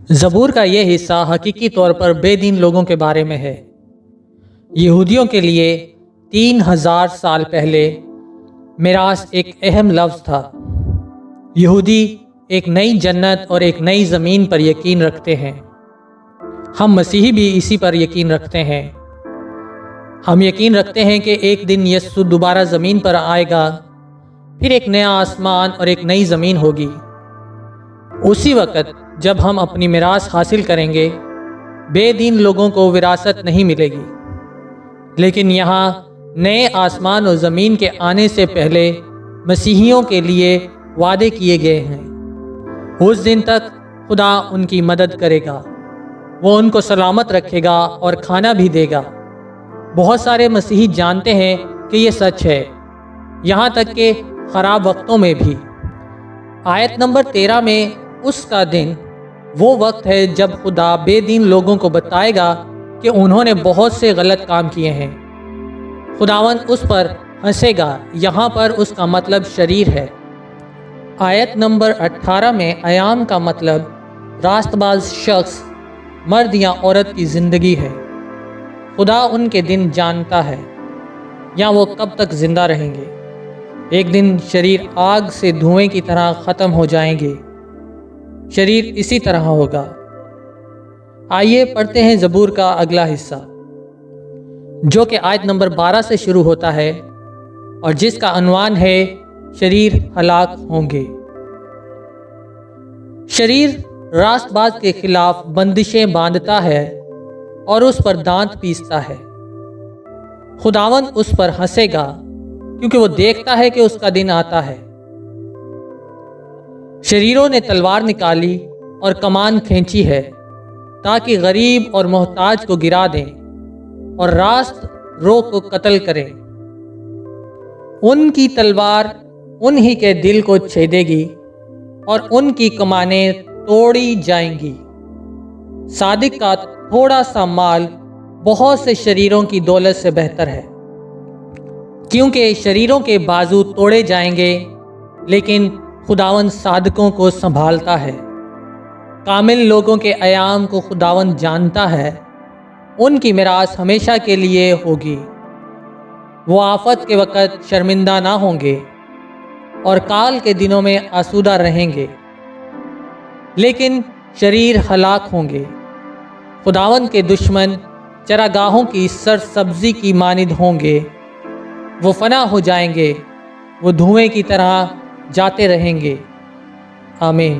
زبور کا یہ حصہ حقیقی طور پر بے دین لوگوں کے بارے میں ہے۔ یہودیوں کے لیے 3000 سال پہلے میراث ایک اہم لفظ تھا۔ یہودی ایک نئی جنت اور ایک نئی زمین پر یقین رکھتے ہیں۔ ہم مسیحی بھی اسی پر یقین رکھتے ہیں۔ ہم یقین رکھتے ہیں کہ ایک دن یسوع دوبارہ زمین پر آئے گا، پھر ایک نیا آسمان اور ایک نئی زمین ہوگی۔ اسی وقت جب ہم اپنی میراث حاصل کریں گے، بے دین لوگوں کو وراثت نہیں ملے گی، لیکن یہاں نئے آسمان اور زمین کے آنے سے پہلے مسیحیوں کے لیے وعدے کیے گئے ہیں۔ اس دن تک خدا ان کی مدد کرے گا، وہ ان کو سلامت رکھے گا اور کھانا بھی دے گا۔ بہت سارے مسیحی جانتے ہیں کہ یہ سچ ہے، یہاں تک کہ خراب وقتوں میں بھی۔ آیت نمبر 13 میں اس کا دن وہ وقت ہے جب خدا بے دین لوگوں کو بتائے گا کہ انہوں نے بہت سے غلط کام کیے ہیں۔ خداوند اس پر ہنسے گا، یہاں پر اس کا مطلب شریر ہے۔ آیت نمبر 18 میں ایام کا مطلب راست باز شخص، مرد یا عورت کی زندگی ہے۔ خدا ان کے دن جانتا ہے، یا وہ کب تک زندہ رہیں گے۔ ایک دن شریر آگ سے دھوئیں کی طرح ختم ہو جائیں گے۔ شریر اسی طرح ہوگا۔ آئیے پڑھتے ہیں زبور کا اگلا حصہ، جو کہ آیت نمبر 12 سے شروع ہوتا ہے اور جس کا عنوان ہے شریر ہلاک ہوں گے۔ شریر راست باز کے خلاف بندشیں باندھتا ہے اور اس پر دانت پیستا ہے۔ خداوند اس پر ہنسے گا، کیونکہ وہ دیکھتا ہے کہ اس کا دن آتا ہے۔ شریروں نے تلوار نکالی اور کمان کھینچی ہے، تاکہ غریب اور محتاج کو گرا دیں اور راست رو کو قتل کریں۔ ان کی تلوار انہی کے دل کو چھیدے گی اور ان کی کمانیں توڑی جائیں گی۔ صادق کا تھوڑا سا مال بہت سے شریروں کی دولت سے بہتر ہے، کیونکہ شریروں کے بازو توڑے جائیں گے، لیکن خداوند صادقوں کو سنبھالتا ہے۔ کامل لوگوں کے ایام کو خداوند جانتا ہے، ان کی میراث ہمیشہ کے لیے ہوگی۔ وہ آفت کے وقت شرمندہ نہ ہوں گے اور کال کے دنوں میں آسودہ رہیں گے، لیکن شریر ہلاک ہوں گے۔ خداوند کے دشمن چراگاہوں کی سرسبزی کی مانند ہوں گے، وہ فنا ہو جائیں گے، وہ دھوئیں کی طرح جاتے رہیں گے۔ آمین۔